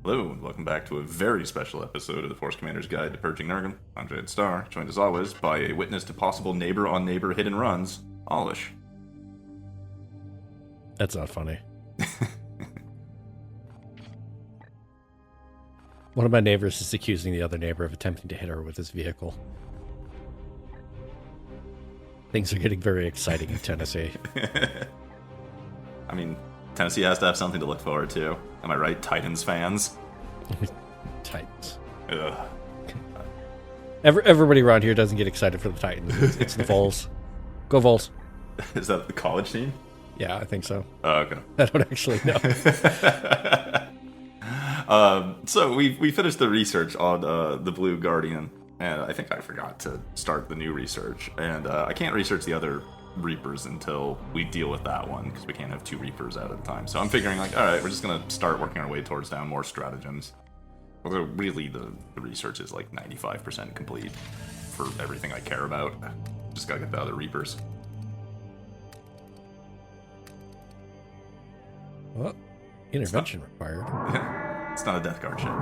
Hello, and welcome back to a very special episode of the Force Commander's Guide to Purging Nurgle. I'm Jade Starr, joined as always by a witness to possible neighbor-on-neighbor hit-and-runs, Alish. That's not funny. One of my neighbors is accusing the other neighbor of attempting to hit her with his vehicle. Things are getting very exciting in Tennessee. I mean, Tennessee has to have something to look forward to. Am I right, Titans fans? Titans. Ugh. Everybody around here doesn't get excited for the Titans. It's the Vols. Go Vols. Is that the college team? Yeah, I think so. Oh, okay. I don't actually know. So we finished the research on the Blue Guardian, and I think I forgot to start the new research. And I can't research the other Reapers until we deal with that one, because we can't have two Reapers out at a time. So I'm figuring, like, alright, we're just going to start working our way towards down more stratagems. Although really the research is like 95% complete for everything I care about. Just gotta get the other Reapers. Well, intervention required. It's not a Death Guard ship.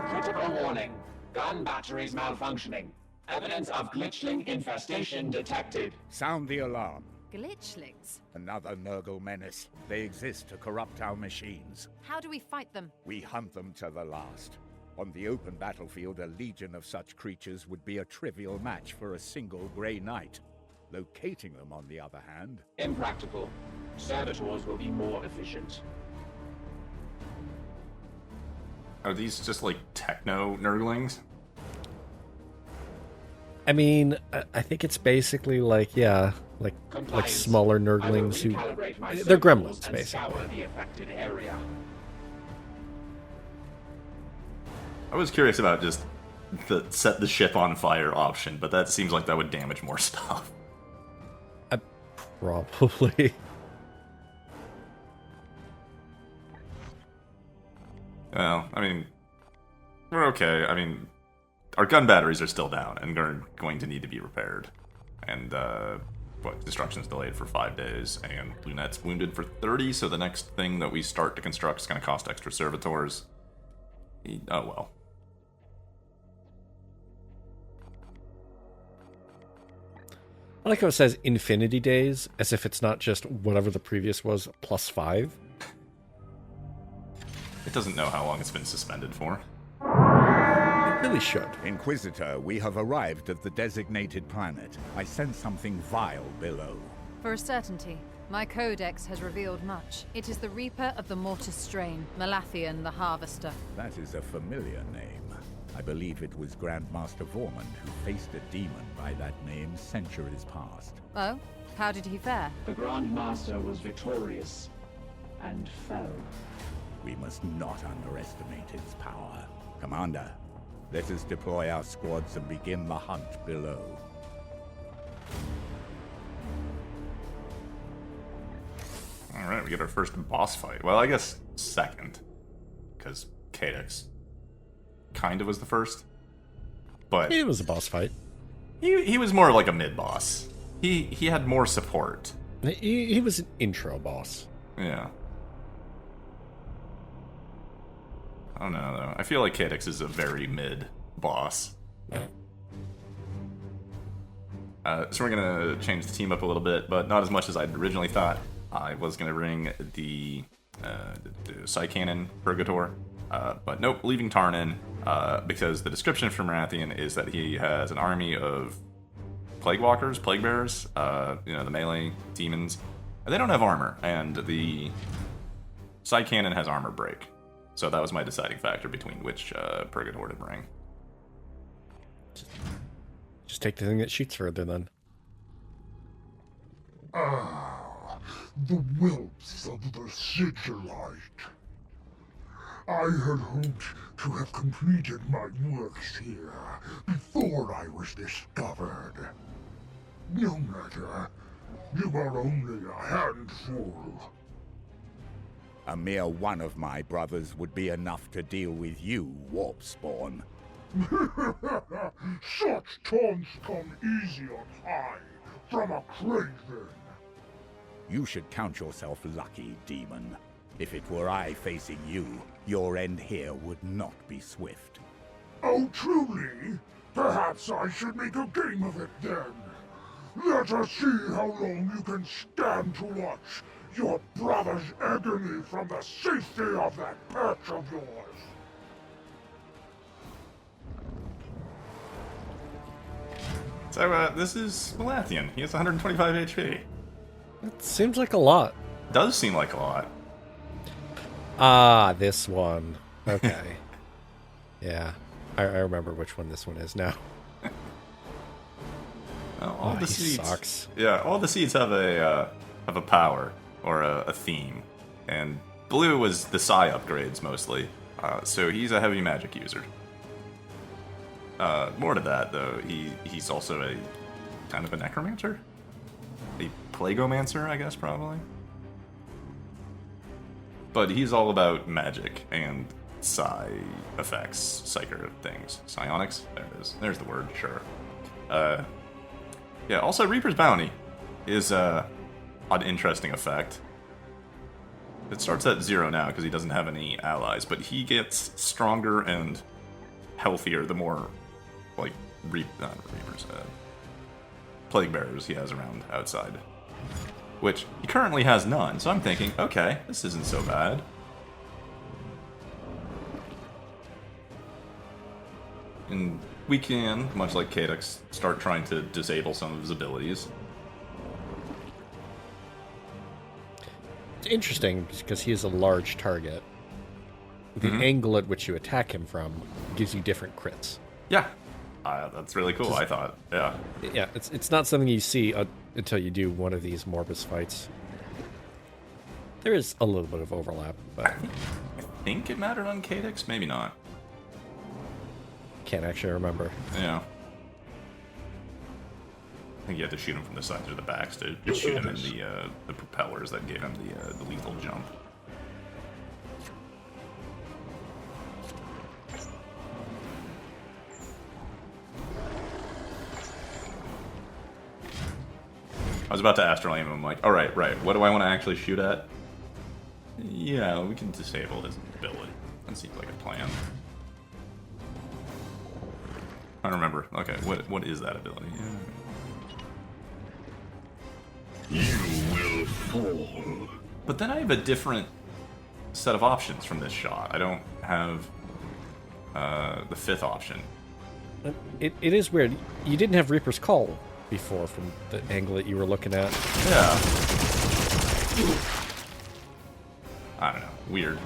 Critical warning. Gun batteries malfunctioning. Evidence of glitchling infestation detected. Sound the alarm. Glitchlings? Another Nurgle menace. They exist to corrupt our machines. How do we fight them? We hunt them to the last. On the open battlefield, a legion of such creatures would be a trivial match for a single Grey Knight. Locating them, on the other hand... Impractical. Saboteurs will be more efficient. Are these just like techno Nurglings? I mean, I think it's basically like, yeah, like smaller Nurglings who... They're gremlins, basically. The affected area. I was curious about just the set the ship on fire option, but that seems like that would damage more stuff. Probably. Well, I mean, we're okay. I mean, our gun batteries are still down and are going to need to be repaired. And, destruction's delayed for 5 days, and Lunette's wounded for 30, so the next thing that we start to construct is going to cost extra servitors. Oh, well. I like how it says infinity days, as if it's not just whatever the previous was, plus 5. It doesn't know how long it's been suspended for. It really should. Inquisitor, we have arrived at the designated planet. I sense something vile below. For a certainty, my codex has revealed much. It is the Reaper of the Mortis strain, Malathian the Harvester. That is a familiar name. I believe it was Grandmaster Vormund who faced a demon by that name centuries past. Oh? How did he fare? The Grand Master was victorious and fell. We must not underestimate its power. Commander, let us deploy our squads and begin the hunt below. Alright, we get our first boss fight. Well, I guess second. Because Cadex kind of was the first. But It was a boss fight. he was more like a mid-boss. He had more support. He was an intro boss. Yeah. I don't know, though. I feel like Cadex is a very mid-boss. So we're going to change the team up a little bit, but not as much as I'd originally thought. I was going to bring the Psy Cannon Purgator, but nope, leaving Tarnin, because the description from Malathian is that he has an army of Plague Walkers, Plague Bearers, the melee demons. They don't have armor, and the Psy Cannon has armor break. So that was my deciding factor between which Purgator to bring. Just take the thing that shoots further, then. The whelps of the Sigilite. I had hoped to have completed my works here before I was discovered. No matter, you are only a handful. A mere one of my brothers would be enough to deal with you, Warp Spawn. Such taunts come easy on high from a craven. You should count yourself lucky, demon. If it were I facing you, your end here would not be swift. Oh, truly? Perhaps I should make a game of it then. Let us see how long you can stand to watch your brother's agony from the safety of that perch of yours. So, this is Malathian. He has 125 HP. It seems like a lot. Does seem like a lot. Ah, this one. Okay. Yeah. I remember which one this one is now. All the he seeds. sucks. Yeah, all the seeds have a power or a theme, and blue was the psi upgrades mostly. So he's a heavy magic user. More to that though, he's also a kind of a necromancer, a plagomancer, I guess probably. But he's all about magic and psi effects, psyker things, psionics. There it is. There's the word. Sure. Yeah, also Reaper's Bounty is an interesting effect. It starts at 0 now because he doesn't have any allies, but he gets stronger and healthier the more, like, Plague Bearers he has around outside. Which, he currently has none, so I'm thinking, okay, this isn't so bad. And we can, much like Cadex, start trying to disable some of his abilities. It's interesting because he is a large target. The angle at which you attack him from gives you different crits. Yeah, that's really cool, I thought. Yeah. Yeah, it's not something you see until you do one of these Morbus fights. There is a little bit of overlap, but I think it mattered on Cadex, maybe not. Can't actually remember. Yeah. I think you had to shoot him from the sides or the backs to shoot him in the propellers that gave him the lethal jump. I was about to astral aim him. I'm like, all right, what do I want to actually shoot at? Yeah, we can disable his ability. That seems like a plan. I don't remember. Okay, what is that ability? You will fall. But then I have a different set of options from this shot. I don't have the 5th option. It is weird. You didn't have Reaper's Call before from the angle that you were looking at. Yeah. I don't know. Weird.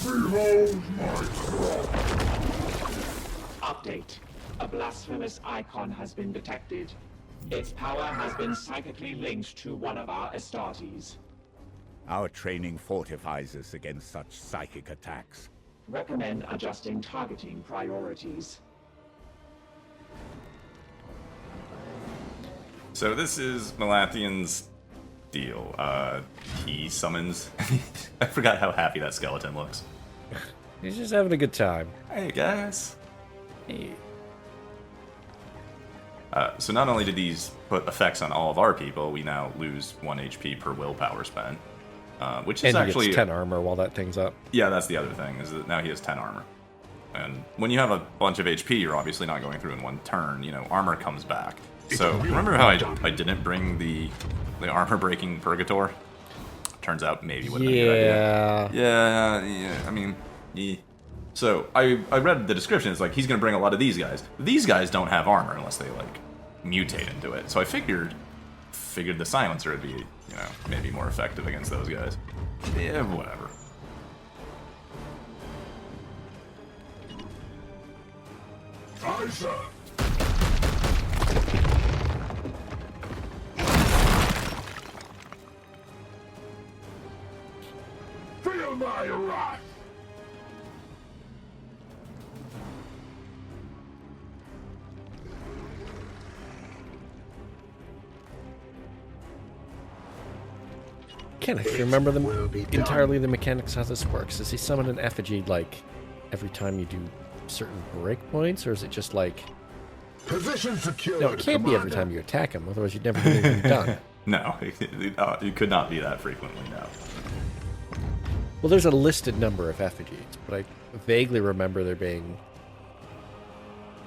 Behold my throne. Update. A blasphemous icon has been detected. Its power has been psychically linked to one of our Astartes. Our training fortifies us against such psychic attacks. Recommend adjusting targeting priorities. So this is Malathian's deal. He summons... I forgot how happy that skeleton looks. He's just having a good time. Hey, guys. Hey. So not only did these put effects on all of our people, we now lose 1 HP per willpower spent. Which is And he actually... gets 10 armor while that thing's up. Yeah, that's the other thing, is that now he has 10 armor. And when you have a bunch of HP, you're obviously not going through in one turn. You know, armor comes back. So, remember how I didn't bring the armor-breaking Purgator? Turns out maybe would have been a good idea. Yeah, I mean... Yeah. So, I read the description, it's like, he's going to bring a lot of these guys. These guys don't have armor unless they, like, mutate into it. So I figured the silencer would be, you know, maybe more effective against those guys. Yeah, whatever. Aye, sir. Feel my wrath. Can't actually remember entirely the mechanics how this works. Does he summon an effigy like every time you do certain breakpoints, or is it just like? Position secured. No, it can't be every time you attack him, otherwise you'd never get anything done. No, it could not be that frequently, no. Well, there's a listed number of effigies, but I vaguely remember there being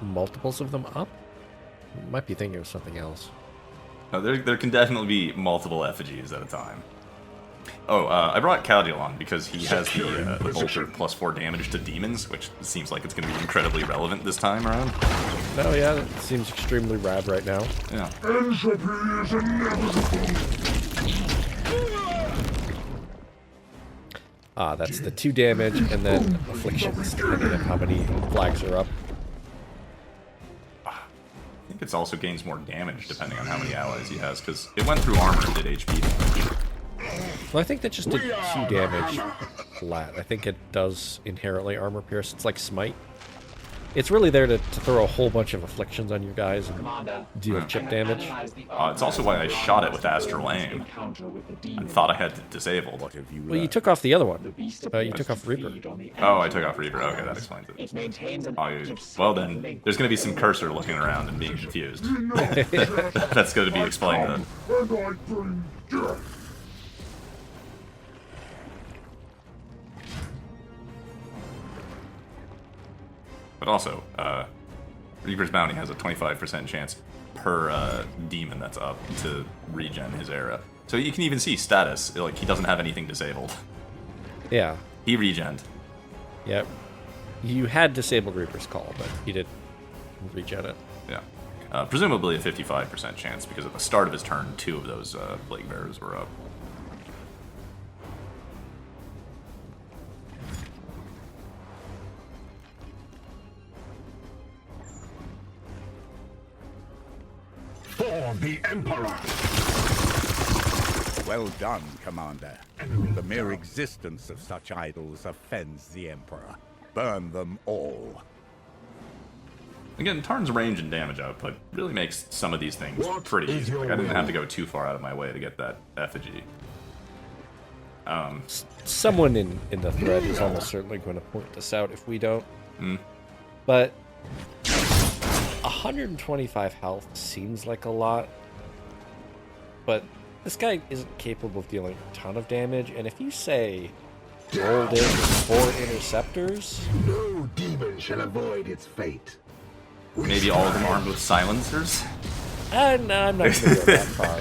multiples of them up. Might be thinking of something else. No, there can definitely be multiple effigies at a time. Oh, I brought Caldi along because he has the Bolter +4 damage to demons, which seems like it's going to be incredibly relevant this time around. Oh yeah, that seems extremely rad right now. Yeah. Entropy is inevitable. Ah, that's the 2 damage and then afflictions, depending on how many flags are up. I think it also gains more damage depending on how many allies he has, because it went through armor and did HP damage. Well, I think that just did 2 damage flat. I think it does inherently armor pierce. It's like smite. It's really there to throw a whole bunch of afflictions on you guys and deal chip damage. It's also why I shot it with Astral Aim. I thought I had it disabled. Well, you took off the other one. You took off Reaper. Oh, I took off Reaper. Okay, that explains it. Well then, there's going to be some cursor looking around and being confused. That's going to be explained then. And I bring death. But also, Reaper's Bounty has a 25% chance per demon that's up to regen his era. So you can even see status, like he doesn't have anything disabled. Yeah. He regened. Yep. You had disabled Reaper's Call, but he did regen it. Yeah. Presumably a 55% chance, because at the start of his turn, 2 of those Plague Bearers were up. For the Emperor! Well done, Commander. The mere existence of such idols offends the Emperor. Burn them all. Again, Tarn's range and damage output really makes some of these things pretty easy. Like, I didn't have to go too far out of my way to get that effigy. Someone in the thread is almost certainly going to point this out if we don't. But 125 health seems like a lot, but this guy isn't capable of dealing a ton of damage, and if you say rolled in 4 interceptors... No demon shall avoid its fate. Maybe all of them armed with silencers? No, I'm not going to go that far.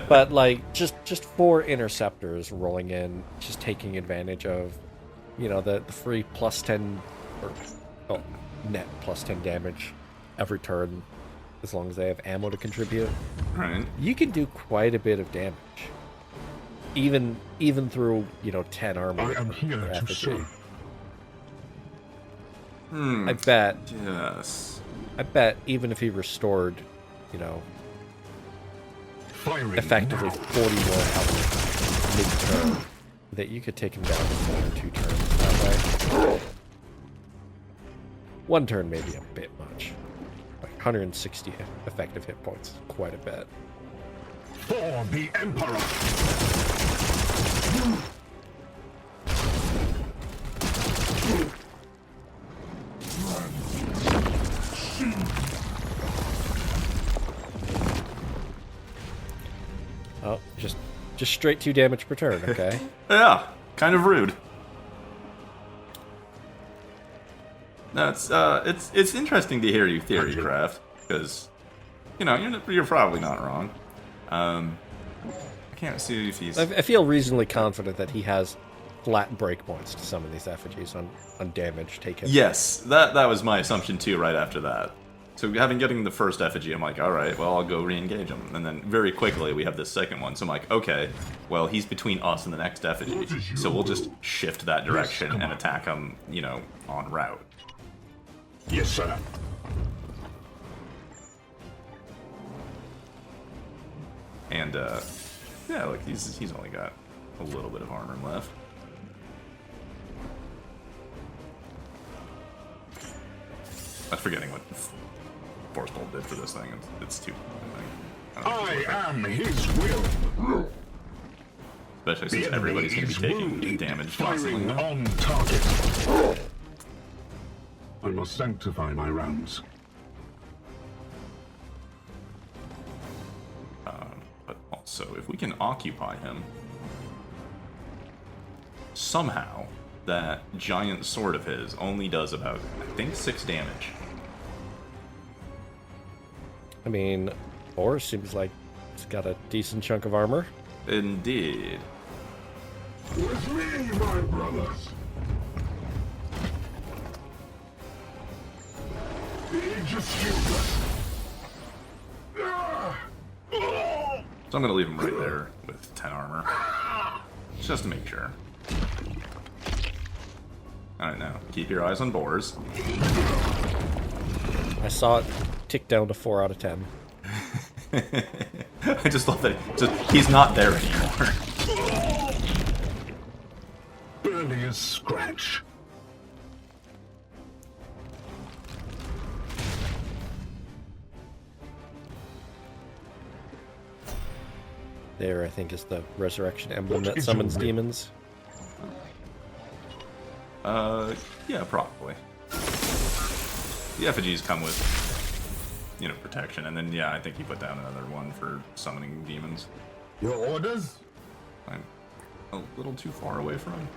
But, like, just 4 interceptors rolling in, just taking advantage of, you know, the free +10, or net +10 damage every turn, as long as they have ammo to contribute. Right. You can do quite a bit of damage. Even through, you know, 10 armor. I am here to serve. I bet. Yes. I bet even if he restored, you know, Firing effectively now. 40 more health mid-turn, that you could take him down in 1 or 2 turns that way. 1 turn may be a bit much. Like 160 effective hit points, quite a bit. For the Emperor! Oh, just straight 2 damage per turn, okay? Yeah, kind of rude. No, it's interesting to hear you theory craft, because, you know, you're probably not wrong. I can't see if he's... I feel reasonably confident that he has flat breakpoints to some of these effigies on damage taken. Yes, that was my assumption too right after that. So getting the first effigy, I'm like, alright, well, I'll go re-engage him. And then very quickly, we have this second one. So I'm like, okay, well, he's between us and the next effigy. So we'll just shift that direction and attack him, you know, en route. Yes, sir. And, yeah, like, he's only got a little bit of armor left. I'm forgetting what Force Bolt did for this thing. It's too... I am his will. Especially since everybody's going to be taking damage constantly. Firing on target. I must sanctify my rounds. But So if we can occupy him, somehow that giant sword of his only does about, I think, 6 damage. I mean, Boar seems like it's got a decent chunk of armor. Indeed. With me, my brothers. Aegis Shield. So I'm going to leave him right there with 10 armor. Just to make sure. Alright, now, keep your eyes on boars. I saw it tick down to 4 out of 10. I just love that he's not there anymore. Barely a scratch. There, I think, is the resurrection emblem What that is summons your- demons. Yeah, probably. The effigies come with, you know, protection, and then, yeah, I think he put down another one for summoning demons. Your orders? I'm a little too far away from him.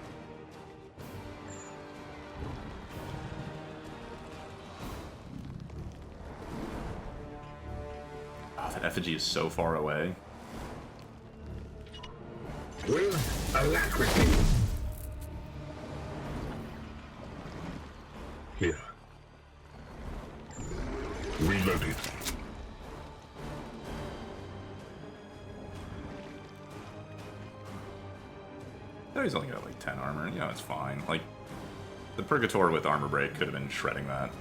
Oh, that effigy is so far away. With alacrity. Here. Reloaded. Oh, he's only got like 10 armor. You know, it's fine. Like, the Purgator with armor break could have been shredding that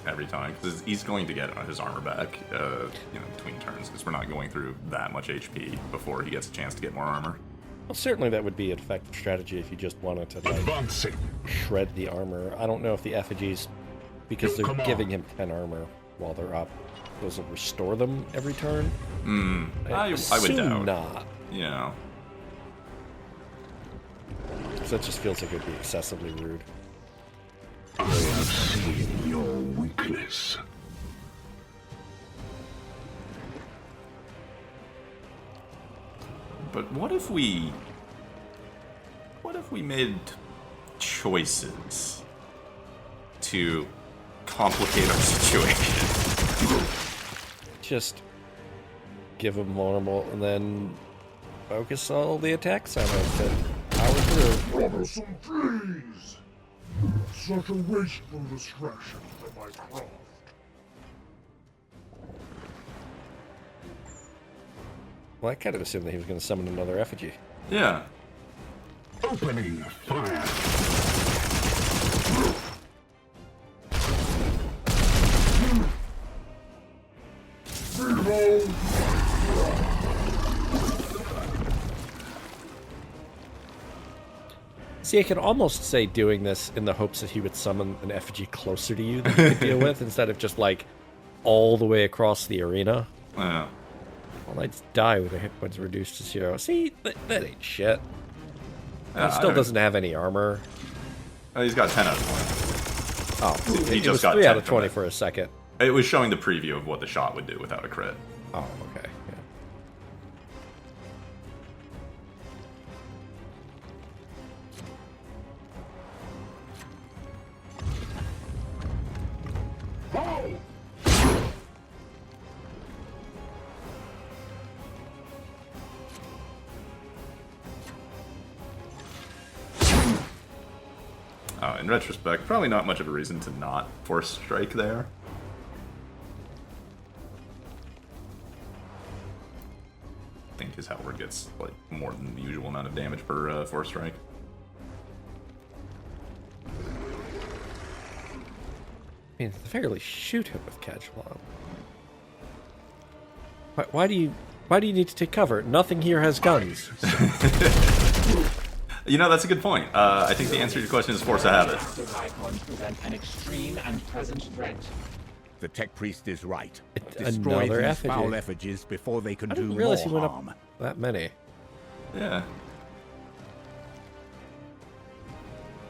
every time, because he's going to get his armor back, you know, between turns, because we're not going through that much HP before he gets a chance to get more armor. Well, certainly that would be an effective strategy if you just wanted to, like, Advancing. shred the armor. I don't know if the effigies, because they're Come on. giving him 10 armor while they're up, those will restore them every turn. I would assume doubt. not. You know. So that just feels like it would be excessively rude. I have seen your weakness. But what if we made choices to complicate our situation? Just give him vulnerable and then focus all the attacks on him to power through. Troublesome, please. Such a wasteful distraction for my craft. Well, I kind of assumed that he was going to summon another effigy. Yeah. Opening fire. Behold. See, I could almost say doing this in the hopes that he would summon an effigy closer to you that you could deal with, instead of just, like, all the way across the arena. Yeah. Well, I'd die with their hit points reduced to 0. See, that ain't shit. Yeah, He still doesn't have any armor. He's got 10 out of 20. Oh, He it just was got 3 out 10 of 20 from for a second. It was showing the preview of what the shot would do without a crit. Oh, okay. Yeah. Ho! In retrospect, probably not much of a reason to not force strike there. I think his Hellward gets like more than the usual amount of damage per force strike. I mean, fairly shoot him with Cajolon. Why do you need to take cover? Nothing here has guns. You know, that's a good point. I think the answer to your question is force a habit. Active icons present an extreme and present threat. The tech priest is right. It's Destroy another these effigy. foul effigies before they can I do didn't more realize he went harm. up that many. Yeah.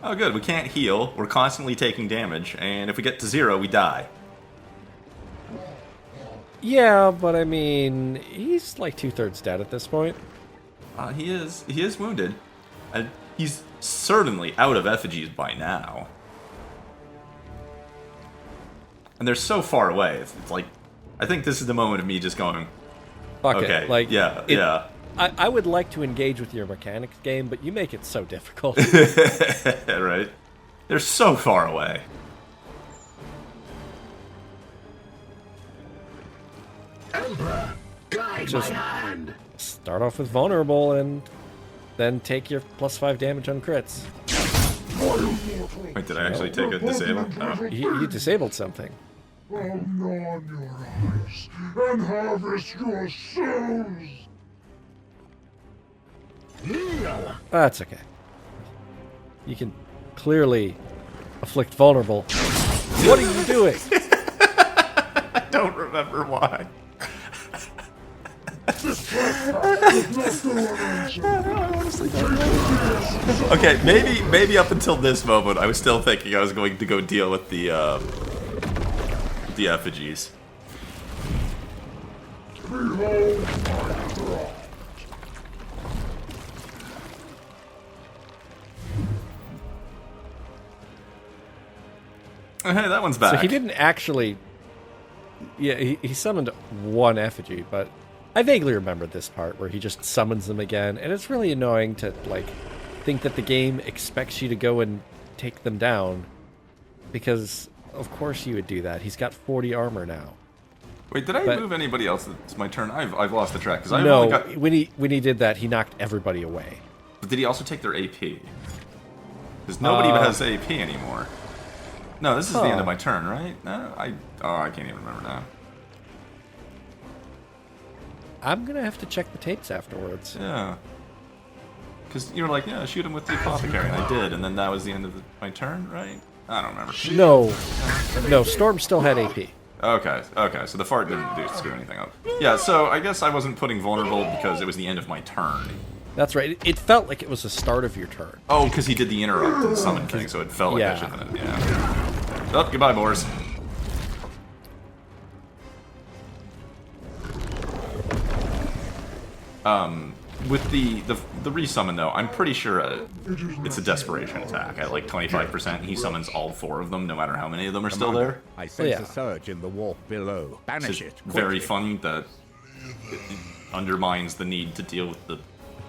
Oh, good. We can't heal. We're constantly taking damage, and if we get to 0, we die. Yeah, but I mean, he's like 2/3 dead at this point. He is wounded. He's certainly out of effigies by now. And they're so far away. It's like, I think this is the moment of me just going, Fuck okay, it. Like, yeah. I would like to engage with your mechanics game, but you make it so difficult. Right? They're so far away. Emperor, guide Just- my hand. Start off with vulnerable and then take your +5 damage on crits. Wait, did I actually take a disable? Oh. You disabled something. I'll gnaw on your eyes and harvest your souls. That's okay. You can clearly afflict vulnerable. What are you doing? I don't remember why. Okay, maybe up until this moment, I was still thinking I was going to go deal with the effigies. Oh, hey, that one's back. So he didn't actually... Yeah, he summoned one effigy, but I vaguely remember this part where he just summons them again, and it's really annoying to, like, think that the game expects you to go and take them down, because of course you would do that. He's got 40 armor now. Wait, did I move anybody else? It's my turn. I've lost the track because I No, only got. when he did that, he knocked everybody away. But did he also take their AP? Because nobody has AP anymore. No, this is the end of my turn, right? No, I can't even remember now. I'm gonna have to check the tapes afterwards. Yeah. Because you were like, yeah, shoot him with the apothecary, and I did, and then that was the end of my turn, right? I don't remember. No, Storm still had AP. Okay, so the fart didn't screw anything up. Yeah, so I guess I wasn't putting vulnerable because it was the end of my turn. That's right. It felt like it was the start of your turn. Oh, because he did the interrupt and summon thing, so it felt like I should have. Yeah. Oh, goodbye, Boris. With the resummon though, I'm pretty sure it's a desperation attack at like 25%. He summons all 4 of them, no matter how many of them are still there. I sense yeah. a surge in the warp below. It's Banish just it. very quickly. fun that it undermines the need to deal with the.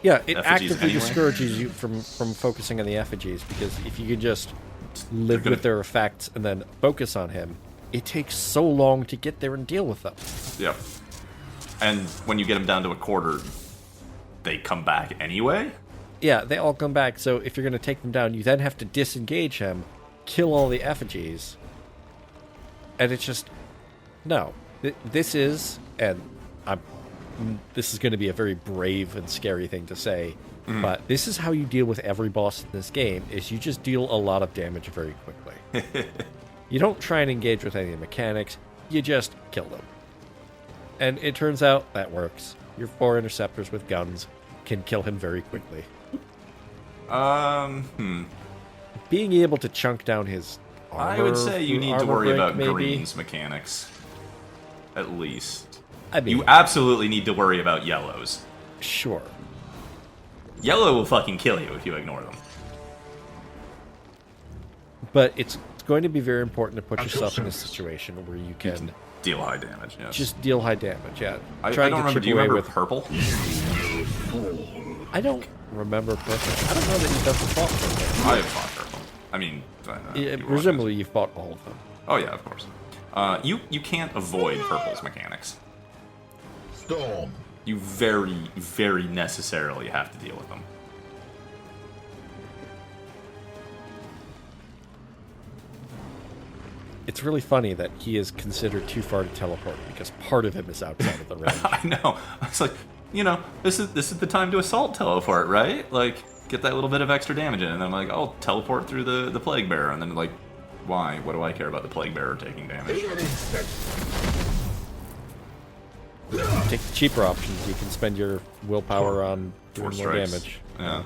Yeah, it Effigies actively anyway. discourages you from focusing on the effigies, because if you could just live gonna- with their effects and then focus on him, it takes so long to get there and deal with them. Yep. And when you get them down to a quarter, they come back anyway? Yeah, they all come back, so if you're going to take them down, you then have to disengage him, kill all the effigies, and it's just... No. This is, and this is going to be a very brave and scary thing to say, but this is how you deal with every boss in this game, is you just deal a lot of damage very quickly. You don't try and engage with any of the mechanics, you just kill them. And it turns out that works. Your 4 interceptors with guns can kill him very quickly. Being able to chunk down his armor, I would say you through need to armor worry break, about maybe. Green's mechanics. At least. I mean, You absolutely need to worry about yellows. sure. Yellow will fucking kill you if you ignore them. But it's going to be very important to put yourself in a situation where you can Deal high damage, yes. just deal high damage. Yeah, I trying don't to remember. chip Do you away remember with. purple? I don't remember purple. I don't know that you've ever fought purple. I have fought purple. I mean, Yeah, you were presumably you've fought all of them. Oh yeah, of course. You can't avoid purple's mechanics. Storm. You very, very necessarily have to deal with them. It's really funny that he is considered too far to teleport because part of him is outside of the range. I know. It's like, this is the time to assault teleport, right? Like, get that little bit of extra damage in, and then I'm like, I'll teleport through the plague bearer, and then like, why? What do I care about the plague bearer taking damage? Take the cheaper options. You can spend your willpower on doing Four more strikes. damage. Yeah.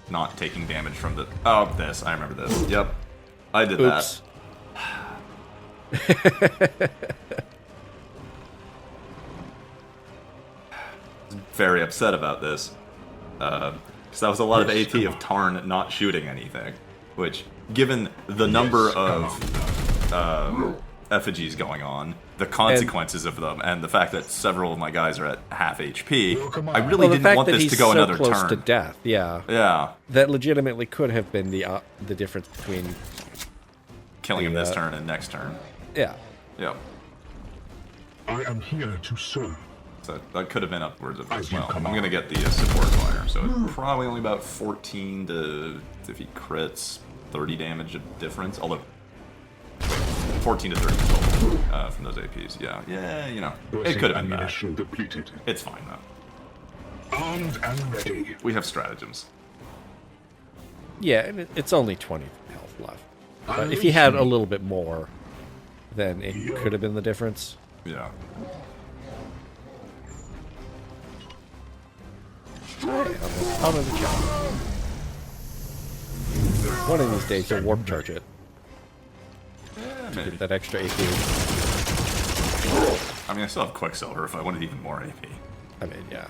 Not taking damage from the. Oh, this. I remember this. Yep. I did Oops. that. very upset about this. Because that was a lot of AP of Tarn not shooting anything. Which, given the number of effigies going on, the consequences of them, and the fact that several of my guys are at half HP, I really didn't want this to go another turn. The fact that he's so close to death, yeah. Yeah. That legitimately could have been the difference between... Killing him this turn and next turn. Yeah. Yeah. I am here to serve. So that could have been upwards of as well. I'm going to get the support fire, so it's probably only about 14 to, if he crits, 30 damage of difference. Although, 14 to 30 total from those APs. Yeah, you know, it could have been bad. Depleted. It's fine though. Armed and ready. We have stratagems. Yeah, and it's only 20 health left. But if he had a little bit more, then it could have been the difference. Yeah. Out of the job. One of these days you'll warp charge it. Yeah, maybe. Get that extra AP. I mean, I still have Quicksilver if I wanted even more AP. I mean, yeah.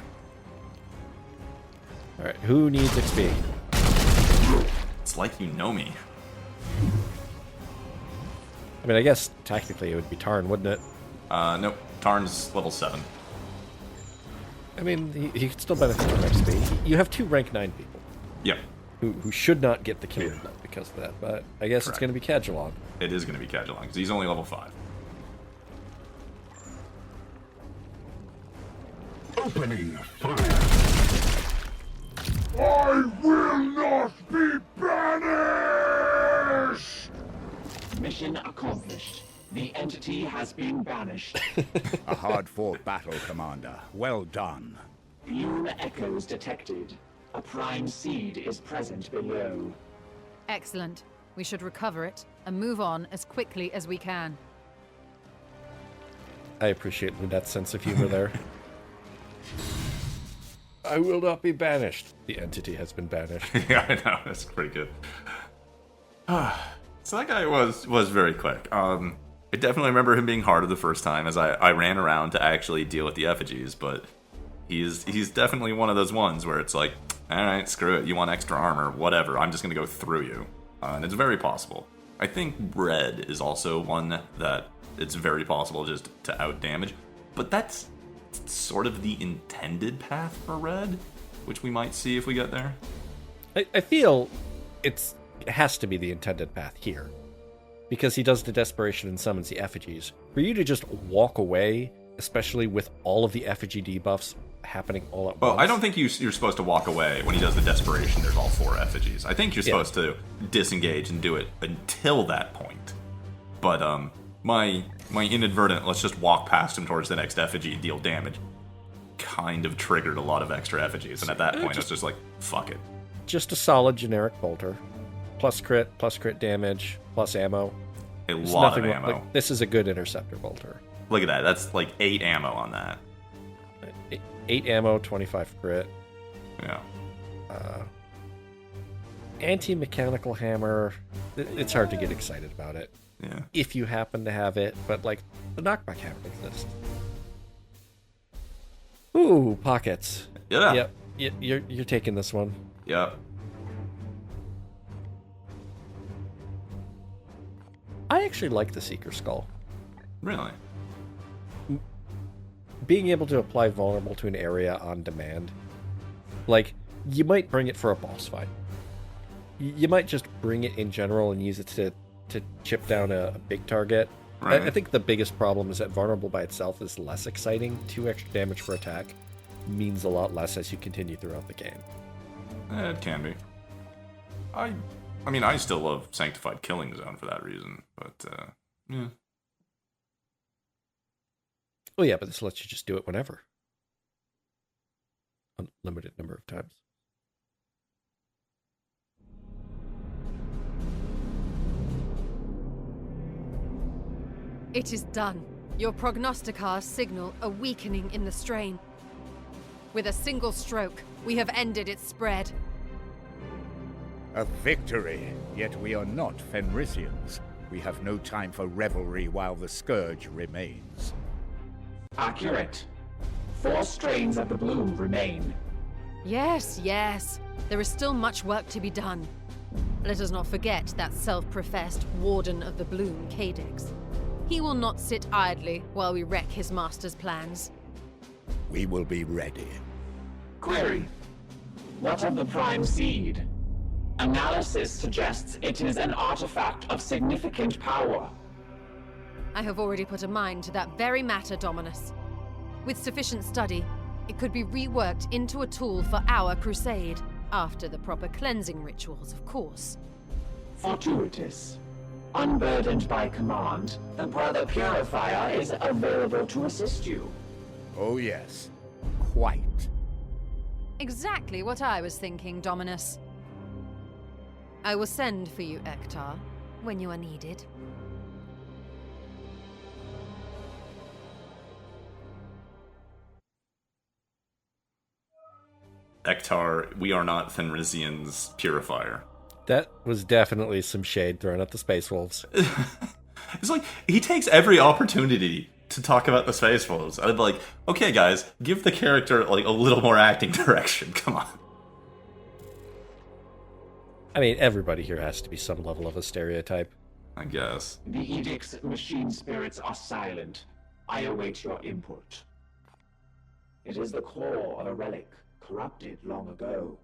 Alright, who needs XP? It's like you know me. I mean, I guess technically it would be Tarn, wouldn't it? Nope. Tarn's level 7. I mean, he could still benefit from XP. You have 2 rank 9 people. Yep. Who should not get the killing blow because of that, but I guess it's going to be Cadulon. It is going to be Cadulon, because he's only level 5. Opening fire. I will not be banished! Mission accomplished. The entity has been banished. A hard-fought battle, Commander. Well done. Fume echoes detected. A prime seed is present below. Excellent. We should recover it and move on as quickly as we can. I appreciate Lunette's sense of humor there. I will not be banished. The entity has been banished. Yeah, I know. That's pretty good. So that guy was very quick. I definitely remember him being harder the first time as I ran around to actually deal with the effigies, but he's definitely one of those ones where it's like, alright, screw it, you want extra armor, whatever, I'm just going to go through you. And it's very possible. I think red is also one that it's very possible just to outdamage, but that's sort of the intended path for red, which we might see if we get there. I feel it has to be the intended path here. Because he does the desperation and summons the effigies. For you to just walk away, especially with all of the effigy debuffs happening all at once. Well, I don't think you're supposed to walk away when he does the desperation. There's all 4 effigies. I think you're supposed to disengage and do it until that point. But my inadvertent, let's just walk past him towards the next effigy and deal damage, kind of triggered a lot of extra effigies. And at that point, it's just like, fuck it. Just a solid generic bolter. Plus crit damage, plus ammo. There's lot of ammo. Like, this is a good interceptor bolter. Look at that. That's like 8 ammo on that. 8 ammo, 25 crit. Yeah. Anti-mechanical hammer. It's hard to get excited about it. Yeah. If you happen to have it, but like the knockback hammer exists. Ooh, pockets. Yeah. Yep. You're taking this one. Yep. I actually like the Seeker Skull. Really? Being able to apply vulnerable to an area on demand. Like, you might bring it for a boss fight. You might just bring it in general and use it to chip down a big target. Right. I think the biggest problem is that vulnerable by itself is less exciting. 2 extra damage per attack means a lot less as you continue throughout the game. It can be. I mean, I still love Sanctified Killing Zone for that reason, but, yeah. Oh yeah, but this lets you just do it whenever. Unlimited number of times. It is done. Your prognosticars signal a weakening in the strain. With a single stroke, we have ended its spread. A victory, yet we are not Fenrisians. We have no time for revelry while the scourge remains. Accurate. 4 strains of the bloom remain. Yes, yes. There is still much work to be done. Let us not forget that self-professed Warden of the Bloom, Cadex. He will not sit idly while we wreck his master's plans. We will be ready. Query. What of the Prime Seed? Analysis suggests it is an artifact of significant power. I have already put a mind to that very matter, Dominus. With sufficient study, it could be reworked into a tool for our crusade, after the proper cleansing rituals, of course. Fortuitous. Unburdened by command, the Brother Purifier is available to assist you. Oh yes, quite. Exactly what I was thinking, Dominus. I will send for you, Ektar, when you are needed. Ektar, we are not Fenrisian's purifier. That was definitely some shade thrown at the Space Wolves. It's like, he takes every opportunity to talk about the Space Wolves. I'd be like, okay guys, give the character like a little more acting direction, come on. I mean, everybody here has to be some level of a stereotype. I guess. The Edict's machine spirits are silent. I await your input. It is the core of a relic, corrupted long ago.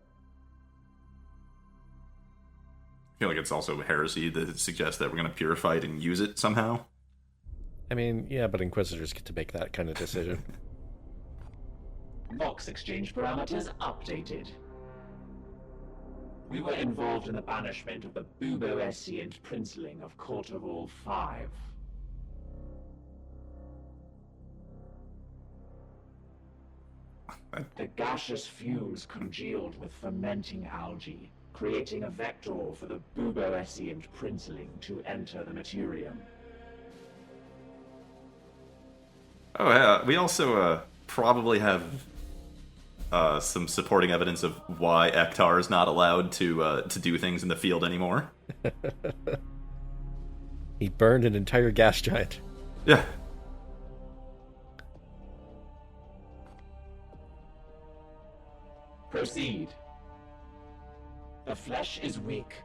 I feel like it's also heresy that suggests that we're going to purify it and use it somehow. I mean, yeah, but Inquisitors get to make that kind of decision. Vox exchange parameters updated. We were involved in the banishment of the Buboessian princeling of Courterval 5. The gaseous fumes congealed with fermenting algae, creating a vector for the Buboessian princeling to enter the materium. Oh yeah, we also probably have some supporting evidence of why Ektar is not allowed to do things in the field anymore. He burned an entire gas giant. Yeah. Proceed. The flesh is weak.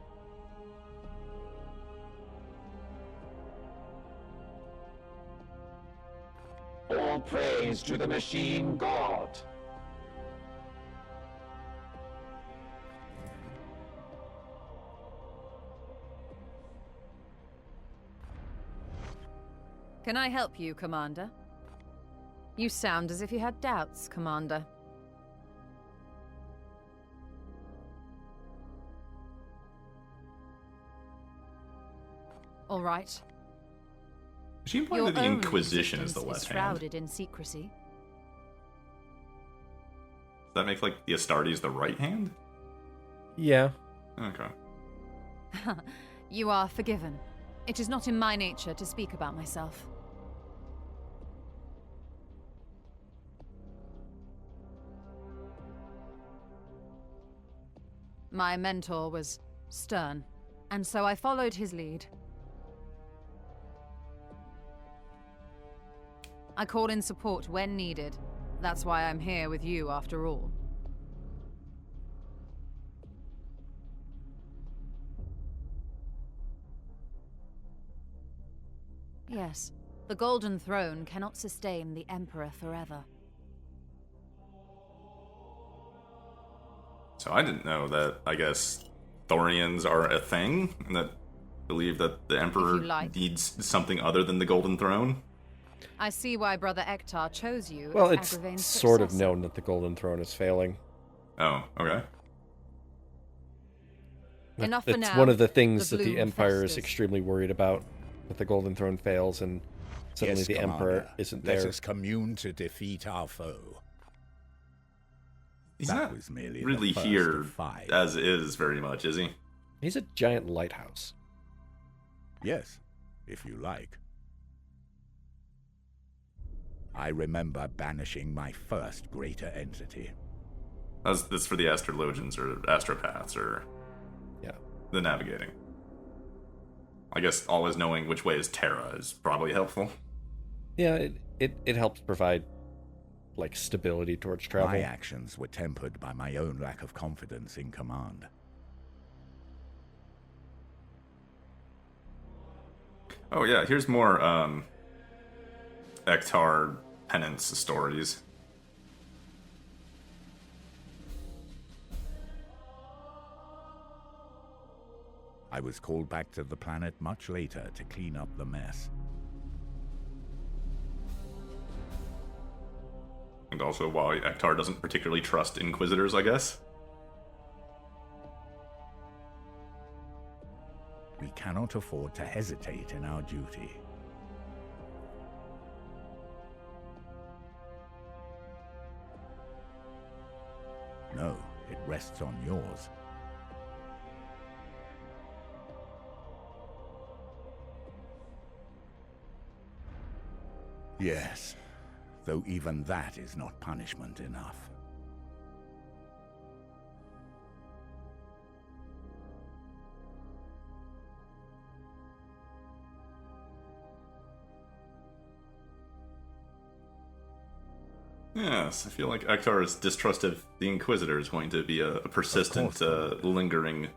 All praise to the machine god. Can I help you, Commander? You sound as if you had doubts, Commander. All right. She implied that the Inquisition is the left hand. Shrouded in secrecy. Does that make, like, the Astartes the right hand? Yeah. Okay. You are forgiven. It is not in my nature to speak about myself. My mentor was stern, and so I followed his lead. I call in support when needed. That's why I'm here with you after all. Yes, the Golden Throne cannot sustain the Emperor forever. So I didn't know that, I guess, Thorians are a thing, and that believe that the Emperor needs something other than the Golden Throne. I see why Brother Ektar chose you. Well, as it's Agravain's sort of successor. known that the Golden Throne is failing. Oh, okay. Enough for It's now. one of the things that the bloom Empire is festers. extremely worried about. That the Golden Throne fails and suddenly Yes, the Emperor Commander. isn't Let there. us commune to defeat our foe. He's That not was merely the really first here of 5. as is very much, is he? He's a giant lighthouse. Yes, if you like. I remember banishing my first greater entity. That's for the astrologians or astropaths or Yeah. the navigating. I guess always knowing which way is Terra is probably helpful. Yeah, it helps provide like stability towards travel. My actions were tempered by my own lack of confidence in command. Oh yeah, here's more Ektar penance stories. I was called back to the planet much later to clean up the mess. And also why Ektar doesn't particularly trust Inquisitors, I guess. We cannot afford to hesitate in our duty. No, it rests on yours. Yes, though even that is not punishment enough. Yes, I feel like Ektar's distrust of the Inquisitor is going to be a persistent, lingering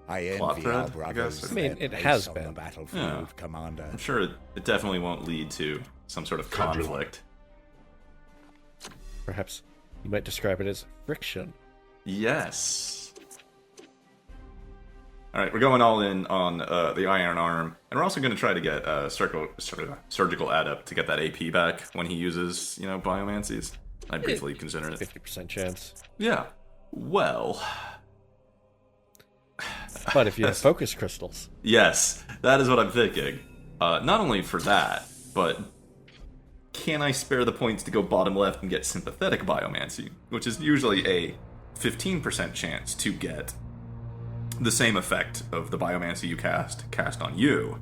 I plot envy our thread, I brothers. guess. I mean, their it place has on been. the battlefield, Yeah. Commander. I'm sure it definitely won't lead to some sort of conflict. Perhaps you might describe it as friction. Yes. Alright, we're going all in on the Iron Arm, and we're also going to try to get Surgical Adept to get that AP back when he uses, Biomancies. I briefly considered it. 50% chance. Yeah. Well... But if you have focus crystals. Yes, that is what I'm thinking. Not only for that, but can I spare the points to go bottom left and get Sympathetic Biomancy, which is usually a 15% chance to get the same effect of the Biomancy you cast on you.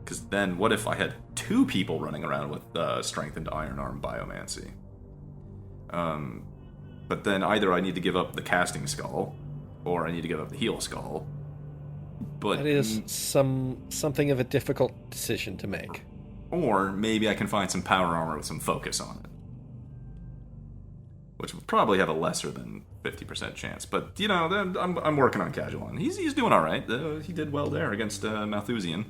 Because then what if I had two people running around with Strengthened Iron Arm Biomancy? But then either I need to give up the Casting Skull, or I need to give up the Heal Skull. But That is something of a difficult decision to make. Or maybe I can find some power armor with some focus on it. Which will probably have a lesser than 50% chance. But, I'm working on Casualon. He's doing alright. He did well there against Malthusian.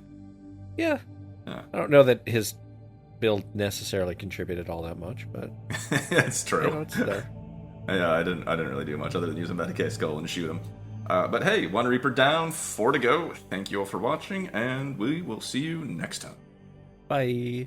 Yeah. Yeah. I don't know that his build necessarily contributed all that much, but It's true. it's there. Yeah, I didn't really do much other than use a Medicaid Skull and shoot him. But hey, one Reaper down, 4 to go. Thank you all for watching, and we will see you next time. Bye.